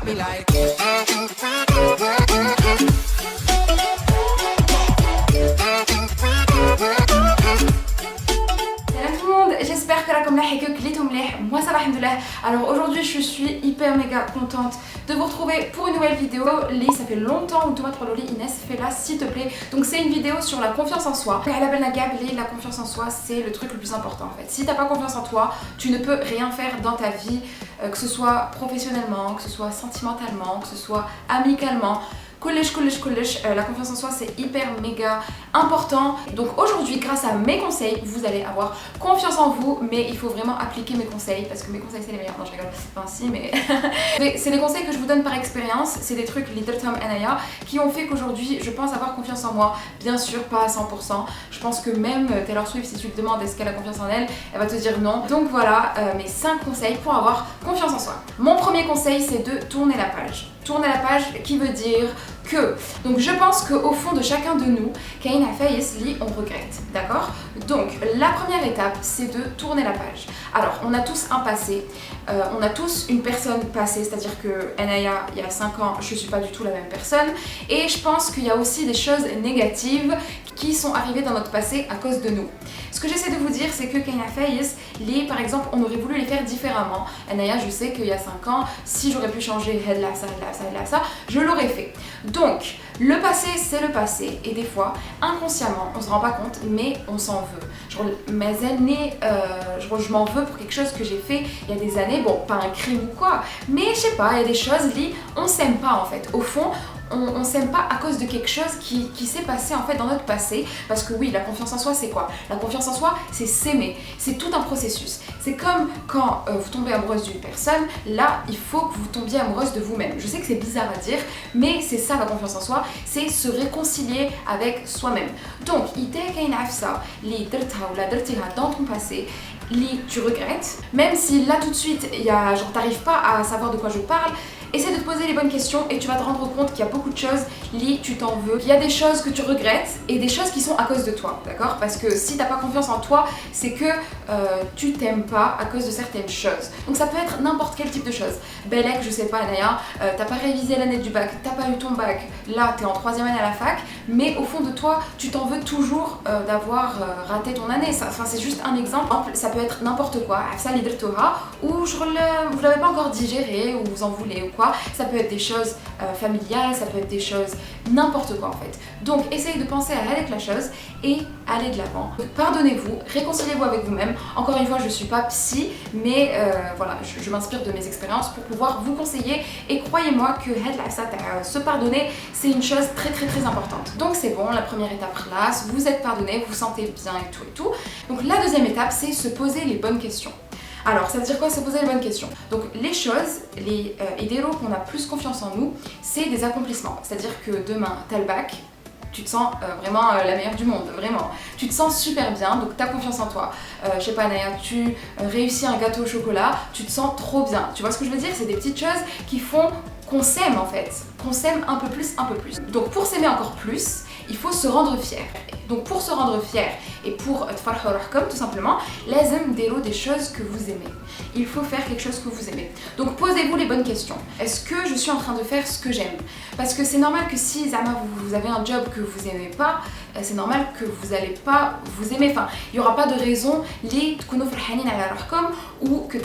got me like. J'espère que là comme là et que les moi ça va alhamdoulilah. Alors aujourd'hui je suis hyper méga contente de vous retrouver pour une nouvelle vidéo. Ça fait longtemps où Thomas Trololi Inès fait là s'il te plaît. Donc c'est une vidéo sur la confiance en soi. La confiance en soi c'est le truc le plus important en fait. Si t'as pas confiance en toi, tu ne peux rien faire dans ta vie, que ce soit professionnellement, que ce soit sentimentalement, que ce soit amicalement. La confiance en soi c'est hyper méga important. Donc aujourd'hui grâce à mes conseils vous allez avoir confiance en vous, mais il faut vraiment appliquer mes conseils parce que mes conseils c'est les meilleurs. Non je rigole, enfin si mais c'est des conseils que je vous donne par expérience, c'est des trucs Little Tom Anaya qui ont fait qu'aujourd'hui je pense avoir confiance en moi. Bien sûr pas à 100%, je pense que même Taylor Swift si tu te demandes est-ce qu'elle a confiance en elle, elle va te dire non. Donc voilà mes 5 conseils pour avoir confiance en soi. Mon premier conseil c'est de tourner la page. Tourner la page qui veut dire que, donc je pense qu'au fond de chacun de nous, Kaina Faïs, on regrette, d'accord? Donc la première étape c'est de tourner la page. Alors on a tous un passé, on a tous une personne passée, c'est-à-dire que Anaya il y a 5 ans je suis pas du tout la même personne et je pense qu'il y a aussi des choses négatives qui sont arrivées dans notre passé à cause de nous. Ce que j'essaie de vous dire c'est que Kaina Faïs, par exemple on aurait voulu les faire différemment. Anaya je sais qu'il y a 5 ans si j'aurais pu changer ça, je l'aurais fait. Donc le passé c'est le passé et des fois inconsciemment on se rend pas compte mais on s'en veut. Genre mes années, je m'en veux pour quelque chose que j'ai fait il y a des années, bon pas un crime ou quoi, mais je sais pas, il y a des choses on s'aime pas en fait. Au fond on s'aime pas à cause de quelque chose qui s'est passé en fait dans notre passé. Parce que oui, la confiance en soi c'est quoi? La confiance en soi c'est s'aimer, c'est tout un processus. C'est comme quand vous tombez amoureuse d'une personne, là il faut que vous tombiez amoureuse de vous-même. Je sais que c'est bizarre à dire, mais c'est ça la confiance en soi, c'est se réconcilier avec soi-même. Donc, dans ton passé, tu regrettes, même si là tout de suite, genre t'arrives pas à savoir de quoi je parle, essaie de te poser les bonnes questions et tu vas te rendre compte qu'il y a beaucoup de choses, tu t'en veux, qu'il y a des choses que tu regrettes et des choses qui sont à cause de toi, d'accord? Parce que si t'as pas confiance en toi, c'est que tu t'aimes pas à cause de certaines choses. Donc ça peut être n'importe quel type de choses. Belek, je sais pas, Anaya, t'as pas révisé l'année du bac, t'as pas eu ton bac, là t'es en 3e année à la fac, mais au fond de toi, tu t'en veux toujours d'avoir raté ton année. Enfin, c'est juste un exemple, ça peut être n'importe quoi, ça ou vous l'avez pas encore digéré ou vous en voulez ou quoi. Ça peut être des choses familiales, ça peut être des choses n'importe quoi en fait. Donc essayez de penser à avec la chose et aller de l'avant. Pardonnez-vous, réconciliez-vous avec vous-même. Encore une fois, je suis pas psy, mais voilà, je m'inspire de mes expériences pour pouvoir vous conseiller et croyez-moi que se pardonner, c'est une chose très importante. Donc c'est bon, la première étape classe, vous êtes pardonné, vous vous sentez bien et tout. Donc la deuxième étape, c'est se poser les bonnes questions. Alors, ça veut dire quoi se poser les bonnes questions? Donc les choses, les idéaux qu'on a plus confiance en nous, c'est des accomplissements. C'est-à-dire que demain, t'as le bac, tu te sens vraiment la meilleure du monde, vraiment. Tu te sens super bien, donc t'as confiance en toi. Je sais pas Naya, tu réussis un gâteau au chocolat, tu te sens trop bien. Tu vois ce que je veux dire? C'est des petites choses qui font qu'on s'aime en fait, qu'on s'aime un peu plus. Donc pour s'aimer encore plus, il faut se rendre fier. Donc pour se rendre fier et pour comme tout simplement, lazem des choses que vous aimez. Il faut faire quelque chose que vous aimez. Donc posez-vous les bonnes questions. Est-ce que je suis en train de faire ce que j'aime? Parce que c'est normal que si vous avez un job que vous aimez pas, c'est normal que vous n'allez pas vous aimer. Enfin, il n'y aura pas de raison ou que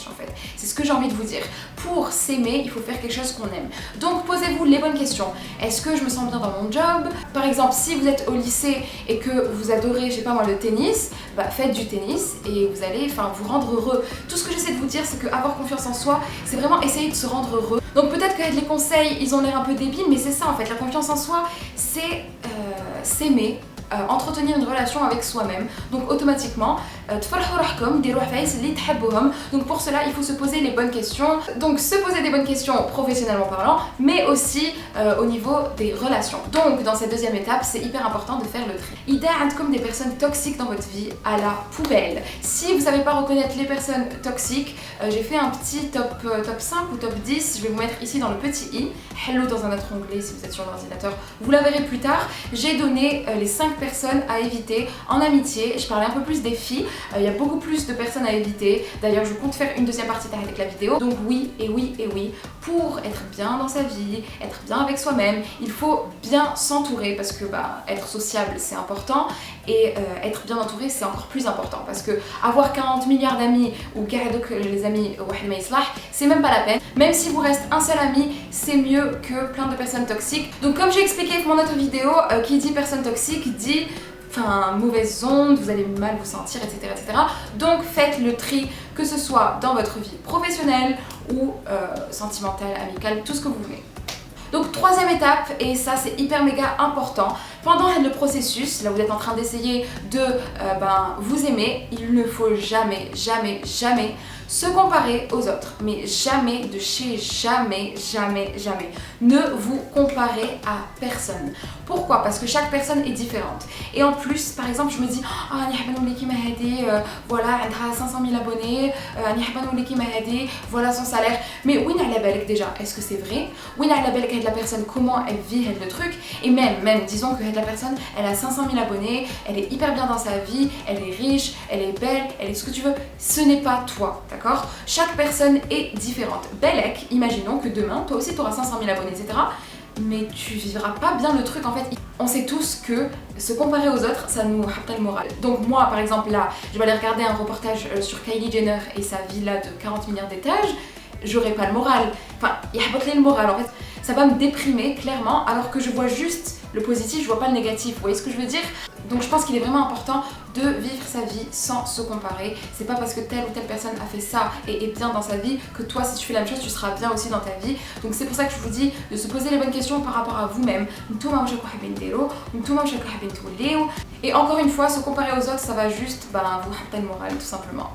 en fait. C'est ce que j'ai envie de vous dire. Pour s'aimer, il faut faire quelque chose qu'on aime. Donc posez-vous les bonnes questions. Est-ce que je me sens bien dans mon job? Par exemple, si vous êtes au lycée et que vous adorez, je sais pas moi, le tennis, faites du tennis et vous allez vous rendre heureux. Tout ce que j'essaie de vous dire, c'est qu'avoir confiance en soi, c'est vraiment essayer de se rendre heureux. Donc peut-être que les conseils, ils ont l'air un peu débiles, mais c'est ça en fait. La confiance en soi, c'est s'aimer, entretenir une relation avec soi-même. Donc automatiquement, donc pour cela, il faut se poser les bonnes questions. Donc se poser des bonnes questions professionnellement parlant, mais aussi au niveau des relations. Donc dans cette deuxième étape, c'est hyper important de faire le tri. Idée comme des personnes toxiques dans votre vie à la poubelle. Si vous savez pas reconnaître les personnes toxiques, j'ai fait un petit top 5 ou top 10. Je vais vous mettre ici dans le petit i. Hello dans un autre onglet si vous êtes sur l'ordinateur. Vous la verrez plus tard. J'ai donné les 5 personnes à éviter en amitié. Je parlais un peu plus des filles. il y a beaucoup plus de personnes à éviter. D'ailleurs je compte faire une deuxième partie avec la vidéo. Donc oui, et oui, et oui, pour être bien dans sa vie, être bien avec soi-même, il faut bien s'entourer parce que être sociable c'est important et être bien entouré c'est encore plus important parce que avoir 40 milliards d'amis ou les amis c'est même pas la peine. Même si vous reste un seul ami, c'est mieux que plein de personnes toxiques. Donc comme j'ai expliqué avec mon autre vidéo, qui dit personne toxique dit mauvaise onde, vous allez mal vous sentir, etc., etc. Donc faites le tri, que ce soit dans votre vie professionnelle ou sentimentale, amicale, tout ce que vous voulez. Donc troisième étape, et ça c'est hyper méga important, pendant le processus, là vous êtes en train d'essayer de vous aimer, il ne faut jamais, jamais, jamais se comparer aux autres, mais jamais de chez jamais, jamais, jamais. Ne vous comparez à personne. Pourquoi? Parce que chaque personne est différente. Et en plus, par exemple, je me dis voilà, elle a 500 000 abonnés, voilà son salaire. Mais oui, déjà, est-ce que c'est vrai? Oui, la personne, comment elle vit le truc? Et même, disons que la personne, elle a 500 000 abonnés, elle est hyper bien dans sa vie, elle est riche, elle est belle, elle est ce que tu veux. Ce n'est pas toi. D'accord? Chaque personne est différente. Belek, imaginons que demain, toi aussi tu auras 500 000 abonnés, etc. Mais tu vivras pas bien le truc en fait. On sait tous que se comparer aux autres, ça nous rappelle le moral. Donc moi par exemple là, je vais aller regarder un reportage sur Kylie Jenner et sa villa de 40 milliards d'étages. J'aurai pas le moral. Enfin, il y a le moral en fait. Ça va me déprimer clairement alors que je vois juste le positif, je vois pas le négatif. Vous voyez ce que je veux dire? Donc je pense qu'il est vraiment important de vivre sa vie sans se comparer. C'est pas parce que telle ou telle personne a fait ça et est bien dans sa vie que toi si tu fais la même chose tu seras bien aussi dans ta vie. Donc c'est pour ça que je vous dis de se poser les bonnes questions par rapport à vous-même. Et encore une fois, se comparer aux autres ça va juste vous rappeler le moral tout simplement.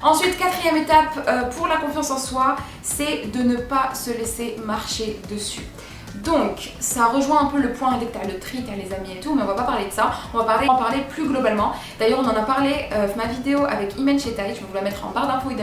Ensuite, quatrième étape pour la confiance en soi, c'est de ne pas se laisser marcher dessus. Donc, ça rejoint un peu le point avec le tri, les amis et tout, mais on va pas parler de ça, on va en parler plus globalement. D'ailleurs, on en a parlé ma vidéo avec Imen Chetay, je vais vous la mettre en barre d'infos et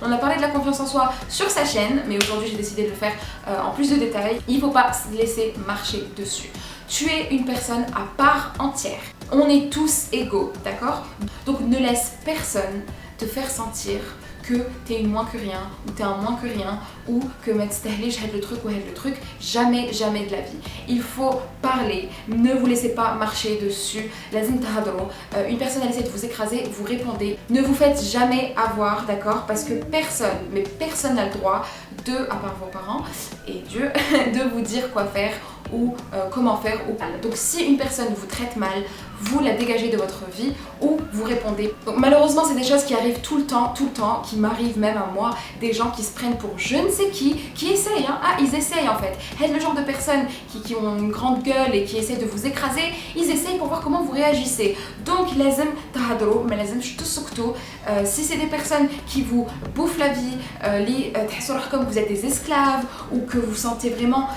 on a parlé de la confiance en soi sur sa chaîne, mais aujourd'hui j'ai décidé de le faire en plus de détails. Il faut pas se laisser marcher dessus. Tu es une personne à part entière. On est tous égaux, d'accord? Donc ne laisse personne te faire sentir que t'es une moins que rien, ou t'es un moins que rien, ou que le truc ou le truc, jamais, jamais de la vie. Il faut parler, ne vous laissez pas marcher dessus. Une personne elle essaie de vous écraser, vous répondez. Ne vous faites jamais avoir, d'accord? Parce que personne, mais personne n'a le droit de, à part vos parents et Dieu, de vous dire quoi faire ou comment faire ou pas. Donc si une personne vous traite mal, vous la dégagez de votre vie ou vous répondez. Donc malheureusement c'est des choses qui arrivent tout le temps, qui m'arrivent même à moi, des gens qui se prennent pour je ne sais qui essayent, hein. Ah ils essayent en fait. Le genre de personnes qui ont une grande gueule et qui essaient de vous écraser, ils essayent pour voir comment vous réagissez. Donc lazem tahadro, mais lazem shtusuktu. Si c'est des personnes qui vous bouffent la vie, comme vous êtes des esclaves ou que vous sentez vraiment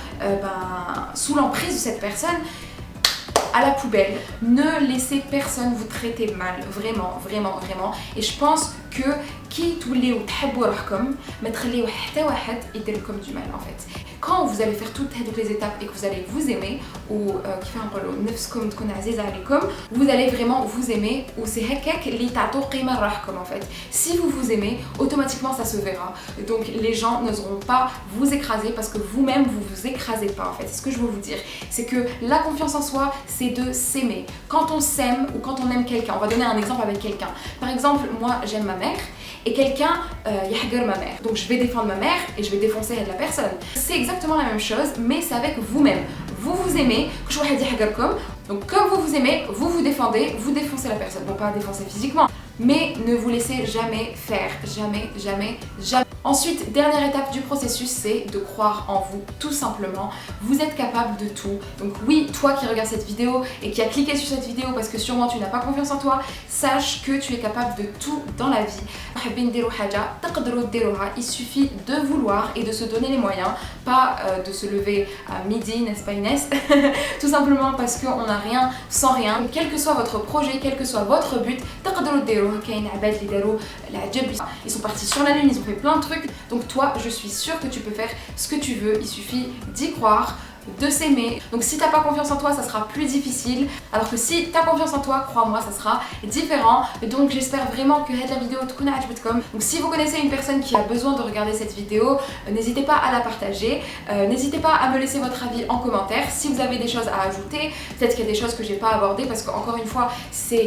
sous l'emprise de cette personne, à la poubelle. Ne laissez personne vous traiter mal, vraiment, vraiment, vraiment. Et je pense que qui tous les mettre les comme du mal en fait. Quand vous allez faire toutes les étapes et que vous allez vous aimer ou vous allez vraiment vous aimer ou c'est en fait. Si vous vous aimez, automatiquement ça se verra. Donc les gens n'oseront pas vous écraser parce que vous-même vous vous écrasez pas en fait. C'est ce que je veux vous dire. C'est que la confiance en soi, c'est de s'aimer. Quand on s'aime ou quand on aime quelqu'un, on va donner un exemple avec quelqu'un. Par exemple, moi j'aime ma mère. Et quelqu'un yahgar ma mère. Donc je vais défendre ma mère et je vais défoncer la personne. C'est exactement la même chose, mais c'est avec vous-même. Vous vous aimez, donc comme vous vous aimez, vous vous défendez, vous défoncez la personne. Bon, pas défoncer physiquement, mais ne vous laissez jamais faire. Jamais, jamais, jamais. Ensuite, dernière étape du processus, c'est de croire en vous, tout simplement. Vous êtes capable de tout. Donc oui, toi qui regardes cette vidéo et qui a cliqué sur cette vidéo parce que sûrement tu n'as pas confiance en toi, sache que tu es capable de tout dans la vie. Il suffit de vouloir et de se donner les moyens, pas de se lever à midi, n'est-ce pas Inès? Tout simplement parce qu'on n'a rien sans rien. Quel que soit votre projet, quel que soit votre but, ils sont partis sur la lune, ils ont fait plein de trucs. Donc toi, je suis sûre que tu peux faire ce que tu veux, il suffit d'y croire. de s'aimer. Donc si t'as pas confiance en toi, ça sera plus difficile, alors que si t'as confiance en toi, crois-moi, ça sera différent. Donc j'espère vraiment que la vidéo تكون عجبتكم. Donc si vous connaissez une personne qui a besoin de regarder cette vidéo, n'hésitez pas à la partager, n'hésitez pas à me laisser votre avis en commentaire si vous avez des choses à ajouter. Peut-être qu'il y a des choses que j'ai pas abordées parce qu'encore une fois c'est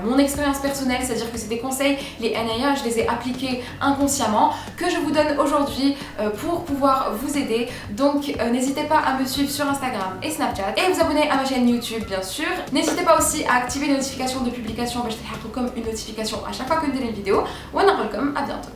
mon expérience personnelle, c'est-à-dire que c'est des conseils, les NIA, je les ai appliqués inconsciemment, que je vous donne aujourd'hui pour pouvoir vous aider. Donc n'hésitez pas à me suivre sur Instagram et Snapchat et vous abonner à ma chaîne YouTube bien sûr. N'hésitez pas aussi à activer les notifications de publication باش تلحقوكم une notification à chaque fois que je donne une vidéo. وانا نقولكم à bientôt.